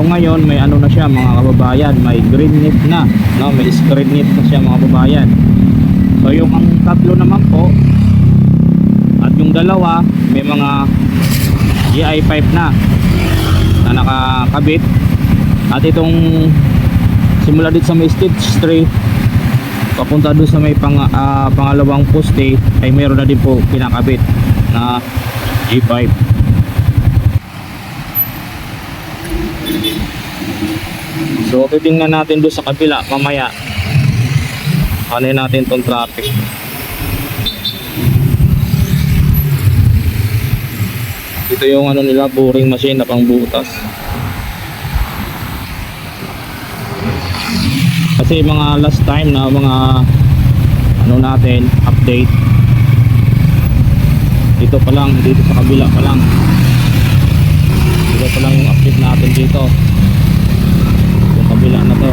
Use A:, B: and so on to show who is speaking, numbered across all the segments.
A: ngayon may ano na siya mga kababayan, may green net na, no? May screen net na siya mga kababayan. So yung ang tatlo naman po at yung dalawa may mga GI pipe na nakakabit. At itong simula dito sa may stage 3 papunta doon sa may pangalawang poste ay meron na din po kinakabit na G5. So titingnan natin doon sa kabila mamaya ano natin tong traffic. Ito yung ano nila, boring machine na pangbutas. Kasi mga last time na mga ano natin update dito pa lang, dito sa kabila pa lang, dito pa lang yung update natin dito yung kabila na to.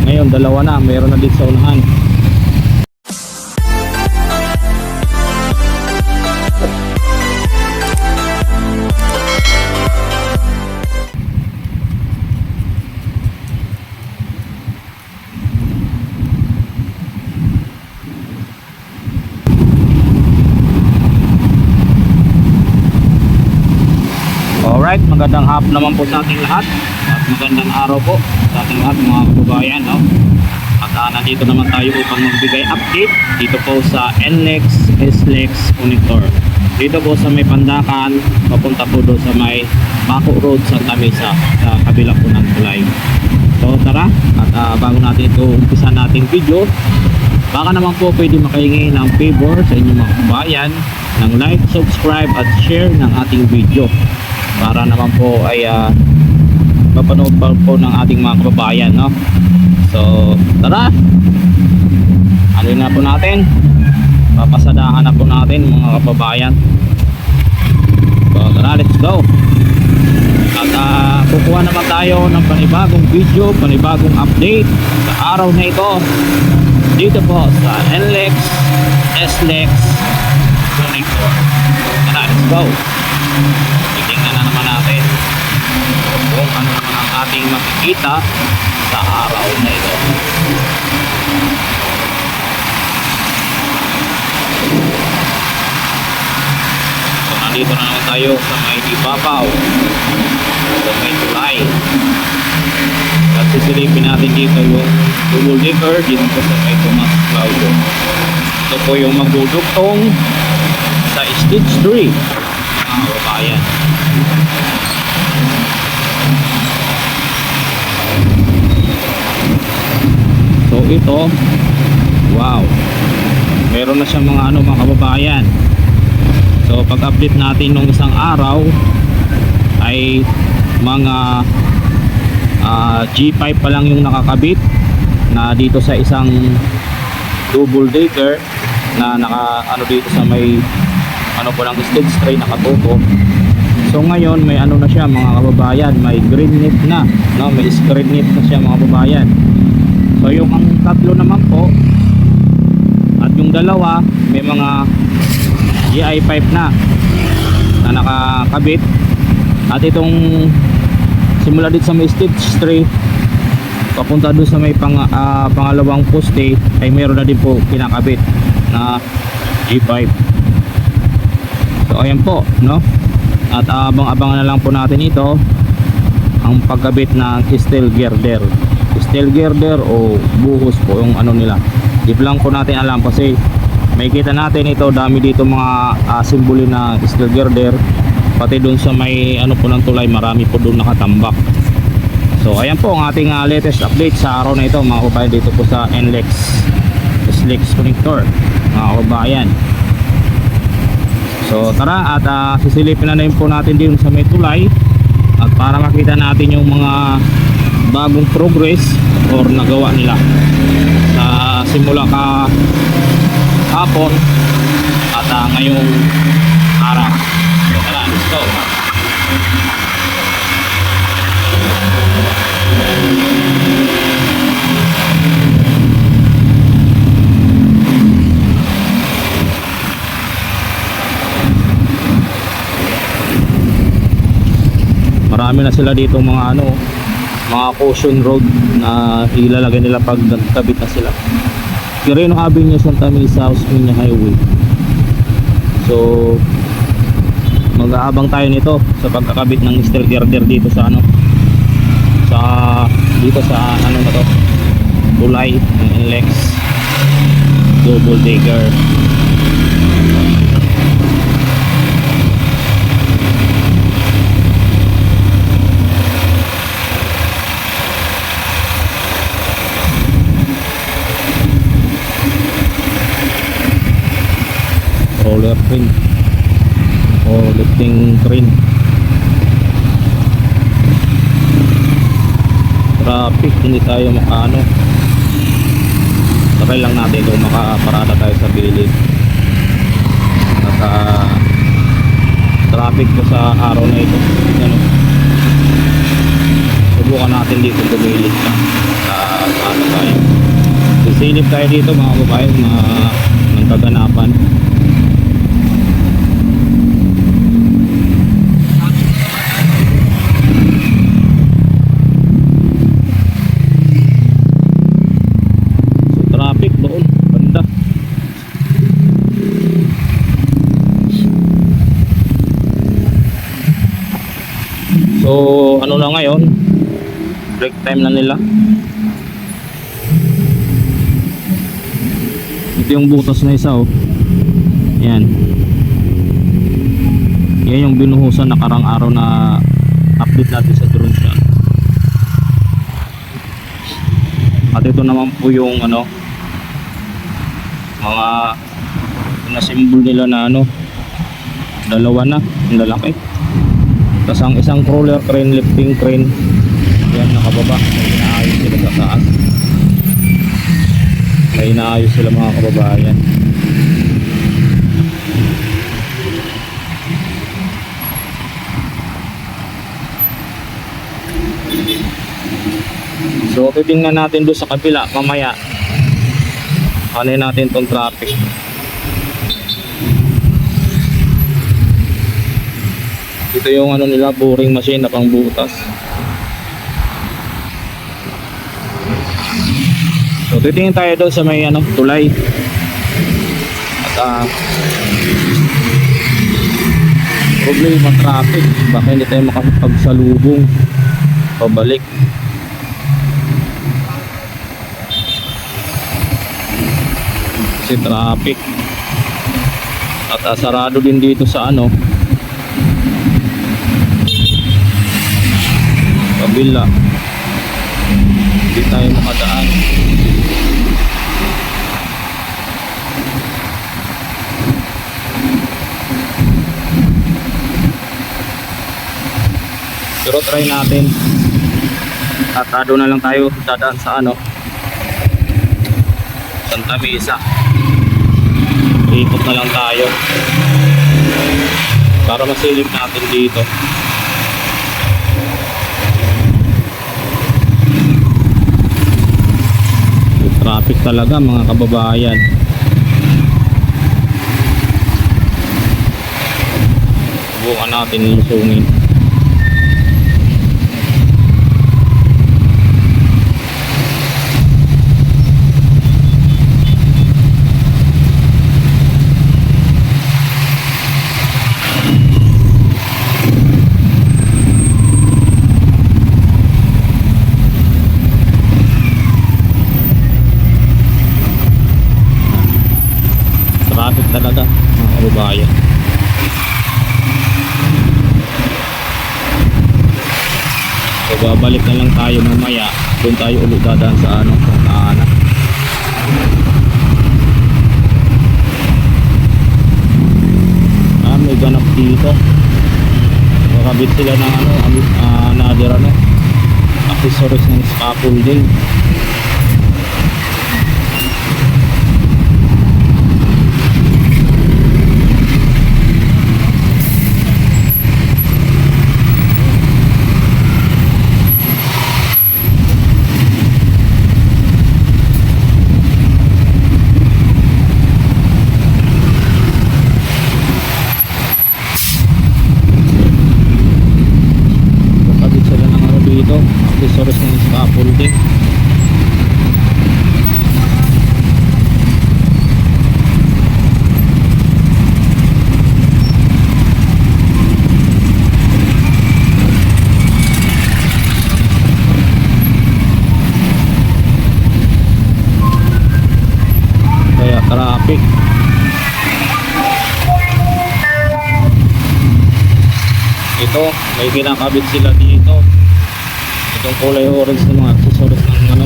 A: Ngayon dalawa na, mayroon na dito sa unahan. Alright, magandang hapon naman po sa ating lahat at magandang araw po sa ating lahat mga kababayan, no? At nandito naman tayo upang magbigay update dito po sa NLEX SLEX connector. Dito po sa may Pandakan, papunta po doon sa may Paco Road, Santa Mesa, sa kabila po ng tulay. So tara, at bago natin ito umpisa nating video, baka naman po pwede makahingi ng favor sa inyong mga kababayan ng like, subscribe at share ng ating video para naman po ay mapanood pa po ng ating mga kababayan, no? So tara, ano na po natin, papasadahan na po natin mga kababayan. So tara, let's go. At kukuha naman tayo ng panibagong video, panibagong update sa araw na ito dito po sa NLEX SLEX connector. Tara, let's go. Titingnan na naman natin kung ano naman ang ating makikita sa araw na ito. So nandito na naman tayo sa may ibabaw, sa may tulay. At sisilipin natin dito yung double decker dito po sa may Tomas Claudio. Ito po yung magdudugtong sa stage 3 mga kababayan. So ito, wow, meron na siyang mga ano mga kababayan. So pag update natin nung isang araw ay mga G5 pa lang yung nakakabit na dito sa isang double decker na naka ano dito sa may ano po lang stage 3 nakatuto. So ngayon may ano na siya mga kababayan, may green net na, no? May screen net na siya mga kababayan. So yung ang tatlo naman po at yung dalawa may mga GI pipe na nakakabit. At itong simula dito sa may stage 3 papunta doon sa may pangalawang poste ay meron na din po kinakabit na G5. So ayan po, no? At abang-abangan na lang po natin ito ang pagkabit ng steel girder. Steel girder o buhos po yung ano nila. Di lang po natin alam kasi may kita natin ito, dami dito mga simbolo na steel girder. Pati doon sa may ano po ng tulay, marami po doon nakatambak. So ayan po ang ating latest update sa araw na ito mga kababayan dito po sa NLEX SLEX connector mga kababayan. So tara, at sisilipin na rin po natin din sa may tulay at para makita natin yung mga bagong progress or nagawa nila sa simula hapon at ngayong araw. So tara, let's go. marami na sila dito mga ano, mga caution road na ilalagay nila pag nagkabit na sila. Quirino Avenue, Santa Mesa, Osmeña Highway. So mag-aabang tayo nito sa pagkakabit ng steel girder dito sa ano, sa dito sa ano na to, tulay ng NLEX double decker. Roller crane o lifting crane. Traffic, hindi tayo makaano, sakay lang natin kung makaparada tayo sa gilid. At traffic ko sa araw na ito. Yan, subukan natin dito gumilid ka sa ano tayo, sisilip tayo dito mga babae ng kaganapan. Doon, banda. So, ano na ngayon? Break time na nila. Ito yung butas na isa, oh. Yan. Yan yung binuhusan nakarang araw na update natin sa drone shot. At ito naman po yung ano, mga na-symbol nila na ano, dalawa na, yung lalaki. Tapos ang isang crawler crane, lifting crane, yan nakababa. May inaayos sila sa taas. May inaayos sila mga kababayan. So titingnan natin doon sa kabila mamaya. Ano natin tong traffic. Ito yung ano nila, boring machine na pang butas. So titingin tayo doon sa may ano, tulay. At problema traffic, baka hindi tayo makapagsalubong pabalik. Kasi traffic. At sarado din dito sa ano, kabila. Hindi tayo makadaan. Pero try natin. At doon na lang tayo dadaan sa ano, Santa Mesa. Ikot na lang tayo para masilip natin dito. Traffic talaga mga kababayan. Subukan natin lusungin. Traffic talaga mga kababayan. So babalik na lang tayo mamaya. Doon tayo ulit dadaan sa ano, sa Ana. May ganap dito. Kakabit sila ng ano, another ano, accessories ng scaffolding. accessories ng scaffolding. Kaya traffic. Ito, may kinakabit sila dito. Itong kulay orange ng mga accessories ng ano,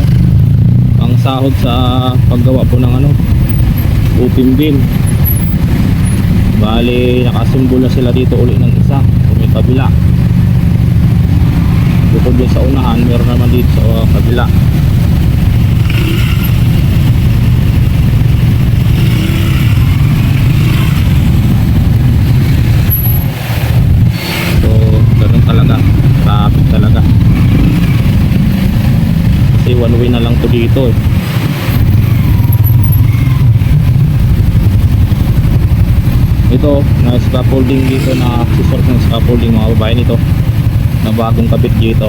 A: pang sahod sa paggawa po ng ano, open beam. Bali, nakasimbol na sila dito uli ng isa, kung may kabila. Bukod doon sa unahan, meron naman dito sa kabila. Talaga, traffic talaga kasi one way na lang to dito eh. Ito na scaffolding dito, na accessories ng scaffolding mga babae nito na bagong kabit dito,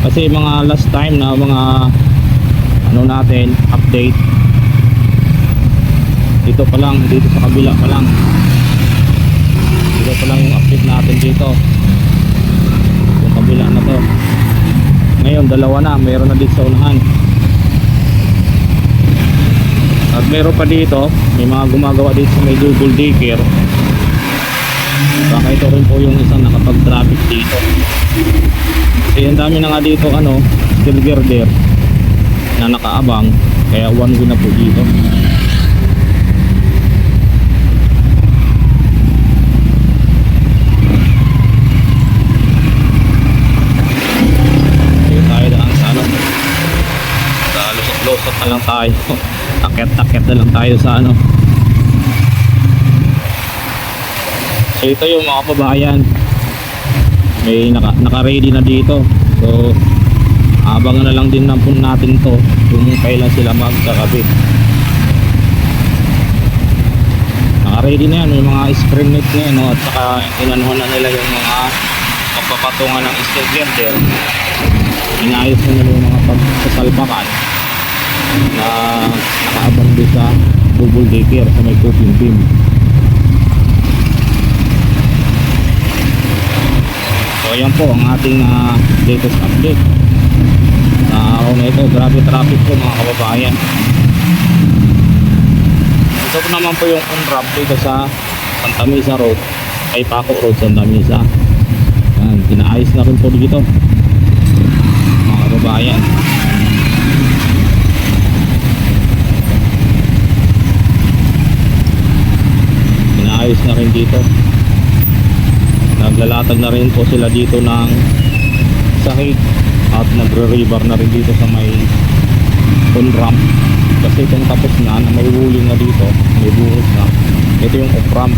A: kasi mga last time na mga ano natin update dito pa lang, dito sa kabila pa lang, dito pa lang yung update natin dito, kabila na to. Ngayon dalawa na, mayroon na dito sa unahan at mayroon pa dito, may mga gumagawa dito sa may double decker. Baka ito rin po yung isang nakapag traffic dito, kasi ang dami na nga dito ano, steel girder na nakaabang, kaya one way na po dito. Lusot na lang tayo. Takit na lang tayo sa ano. So ito yung mga kababayan, may naka-ready na dito. So abangan na lang din natin to kung kailan sila magkakabit. Naka-ready na yan, may mga screen net na yan, no? At saka inanuhan na nila yung mga pagpapatungan ng steel girder. Inayos na nila yung mga pagsasalpakan na nakaabang doon sa double decker sa may coping beam. So ayan po ang ating latest update sa araw na ito. Grabe traffic po mga kababayan. Ito po naman po yung on-ramp dito sa Santa Mesa Road, ay Paco Road, Santa Mesa. Yan, pinaayos na rin po dito mga kababayan. Ayos na rin dito. Naglalatag na rin po sila dito ng sahig at nagre-rebar na rin dito sa may on-ramp, kasi kung tapos na may wuling na dito, may buhos na. Ito yung off-ramp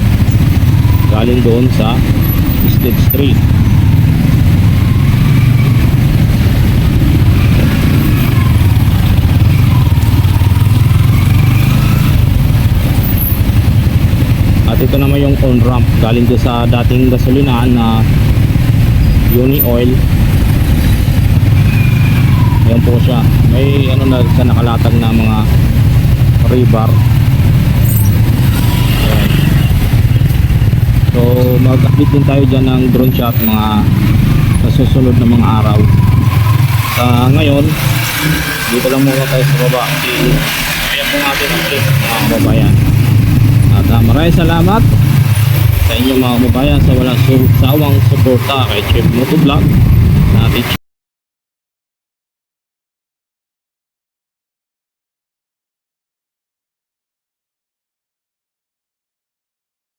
A: galing doon sa State Street. At ito naman yung on-ramp galing doon sa dating gasolinahan na Uni Oil. Ayan po siya, may ano na sa nakalatag na mga rebar. Ayan. So mag-update din tayo dyan ng drone shot mga sa susunod na mga araw. Sa ngayon dito lang muna tayo sa baba, ayan po natin ang update mga kababayan. At maraming salamat sa inyong mga kababayan sa walang sawang suporta kay Chef Motovlog na ating